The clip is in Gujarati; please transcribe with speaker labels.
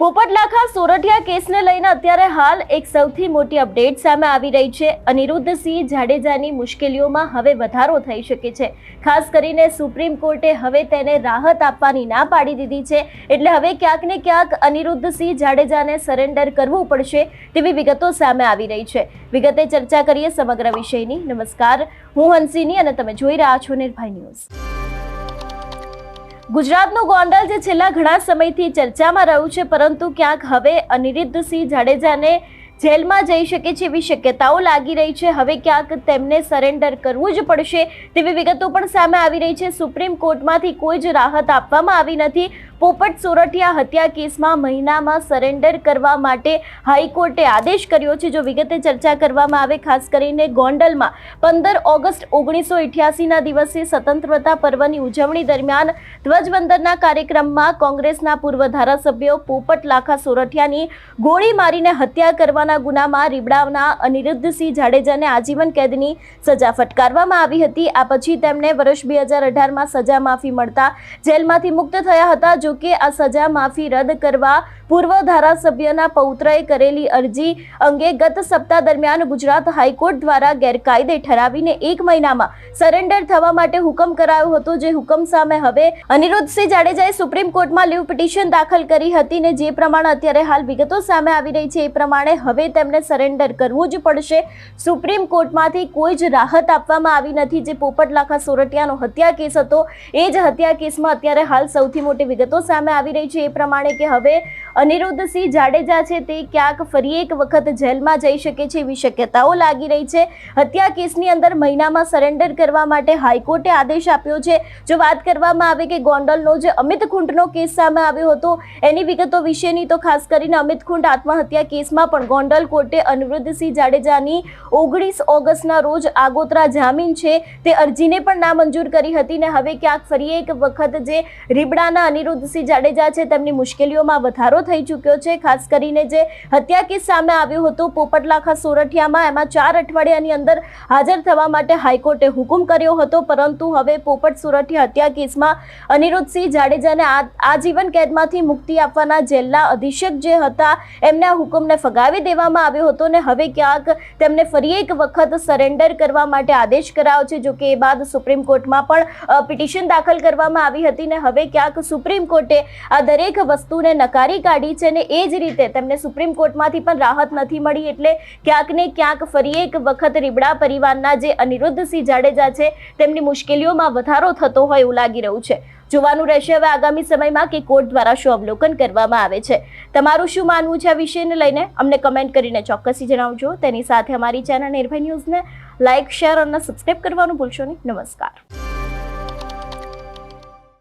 Speaker 1: પોપટલાખા સોરઠિયા કેસને લઈને અત્યારે હાલ એક સૌથી મોટી અપડેટ સામે આવી રહી છે। અનિરુદ્ધસિંહ જાડેજાની મુશ્કેલીઓમાં હવે વધારો થઈ શકે છે। ખાસ કરીને સુપ્રીમ કોર્ટે હવે તેને રાહત આપવાની ના પાડી દીધી છે। એટલે હવે ક્યાંક ને ક્યાંક અનિરુદ્ધસિંહ જાડેજાને સરેન્ડર કરવું પડશે તેવી વિગતો સામે આવી રહી છે। વિગતે ચર્ચા કરીએ સમગ્ર વિષયની। નમસ્કાર, હું હંસિની અને તમે જોઈ રહ્યા છો નિર્ભય ન્યૂઝ। ગુજરાતનું ગોંડલ જે છેલ્લા ઘણા સમયથી ચર્ચામાં રહ્યું છે, પરંતુ ક્યાંક હવે અનિરુદ્ધસિંહ જાડેજાને જેલમાં જઈ શકે છે એવી શક્યતાઓ લાગી રહી છે। હવે ક્યાંક તેમને સરેન્ડર કરવું જ પડશે તેવી વિગતો પણ સામે આવી રહી છે। સુપ્રીમ કોર્ટમાંથી કોઈ જ રાહત આપવામાં આવી નથી। પોપટ સોરઠિયા હત્યા કેસમાં મહિનામાં સરેન્ડર કરવા માટે હાઈકોર્ટે આદેશ કર્યો છે। જો વિગતે ચર્ચા કરવામાં આવે, ખાસ કરીને ગોંડલમાં 15 ઓગસ્ટ 1988ના દિવસે સ્વતંત્રતા પર્વની ઉજવણી દરમિયાન ધ્વજવંદનના કાર્યક્રમમાં કોંગ્રેસના પૂર્વ ધારાસભ્ય પોપટલાખા સોરઠિયાની ગોળી મારીને હત્યા કરવાના ગુનામાં રીબડાના અનિરુદ્ધસિંહ જાડેજાને આજીવન કેદની સજા ફટકારવામાં આવી હતી। આ પછી તેમને વર્ષ 2018માં સજા માફી મળતા જેલમાંથી મુક્ત થયા હતા। જો કે આ સજા માફી રદ કરવા પૂર્વ ધારાસભ્યના પૌત્રએ કરેલી અરજી અંગે ગત સપ્તાહ દરમિયાન ગુજરાત હાઈકોર્ટ દ્વારા ગેરકાયદે ઠરાવીને 1 મહિનામાં સરેન્ડર થવા માટે હુકમ કરાયો હતો। જે હુકમ સામે હવે અનિરુદ્ધસિંહ જાડેજાએ સુપ્રીમ કોર્ટમાં લીવ પિટિશન દાખલ કરી હતી ને જે પ્રમાણે અત્યારે હાલ વિગતો સામે આવી રહી છે, એ પ્રમાણે હવે તેમને સરેન્ડર કરવું જ પડશે। સુપ્રીમ કોર્ટમાંથી કોઈ જ રાહત આપવામાં આવી નથી। જે પોપટલાખા સોરઠિયાનો હત્યા કેસ હતો, એ જ હત્યા કેસમાં અત્યારે હાલ સૌથી મોટી વિગતો સામે આવી રહી છે, એ પ્રમાણે કે હવે અનિરુદ્ધસિંહ જાડેજા છે તે ક્યાંક ફરી એક વખત જેલમાં જઈ શકે છે એવી શક્યતાઓ લાગી રહી છે। હત્યા કેસની અંદર મહિનામાં સરેન્ડર કરવા માટે હાઈકોર્ટે આદેશ આપ્યો છે। જો વાત કરવામાં આવે કે ગોંડલનો જે અમિત ખૂંટનો કેસ સામે આવ્યો હતો એની વિગતો વિશેની, તો ખાસ કરીને અમિત ખૂંટ આત્મહત્યા કેસમાં પણ ગોંડલ કોર્ટે અનિરુદ્ધસિંહ જાડેજાની 19 ઓગસ્ટના રોજ આગોતરા જામીન છે તે અરજીને પણ નામંજૂર કરી હતી ને હવે ક્યાંક ફરી એક વખત જે રીબડાના અનિરુદ્ધસિંહ જાડેજા છે તેમની મુશ્કેલીઓમાં વધારો થઈ ચૂક્યો છે। ખાસ કરીને જે હત્યા કેસ સામે આવ્યો હતો પોપટલાખા સોરઠિયામાં, એમાં 4 અઠવાડિયાની અંદર હાજર થવા માટે હાઈકોર્ટે હુકમ કર્યો હતો, પરંતુ હવે પોપટ સોરઠિયા હત્યા કેસમાં અનિરુદ્ધસિંહ જાડેજાને આજીવન કેદમાંથી મુક્તિ આપવાના જેલના અધિક્ષક જે હતા એમને આ હુકમને ફગાવી દેવામાં આવ્યો હતો ને હવે ક્યાંક તેમને ફરી એક વખત સરેન્ડર કરવા માટે આદેશ કરાયો છે। જો કે એ બાદ સુપ્રીમ કોર્ટમાં પણ પિટિશન દાખલ કરવામાં આવી હતી ને હવે ક્યાંક સુપ્રીમ કોર્ટે આ દરેક વસ્તુને નકારી કાઢી છે ને એ જ રીતે તેમને સુપ્રીમ કોર્ટમાંથી પણ રાહત નથી મળી। એટલે ક્યાંક ને ક્યાંક ફરી એક વખત રીબડા પરિવારના જે અનિરુદ્ધસિંહ જાડેજા છે તેમની મુશ્કેલીઓમાં વધારો થતો હોય એવું લાગી રહ્યું છે। જોવાનું રહેશે હવે આગામી સમયમાં કે કોર્ટ દ્વારા શું અવલોકન કરવામાં આવે છે। તમારું શું માનવું છે આ વિષયને લઈને અમને કમેન્ટ કરીને ચોક્કસથી જણાવજો। તેની સાથે અમારી ચેનલ નિર્ભય ન્યૂઝને લાઇક, શેર અને સબસ્ક્રાઇબ કરવાનું ભૂલશો નહીં। નમસ્કાર।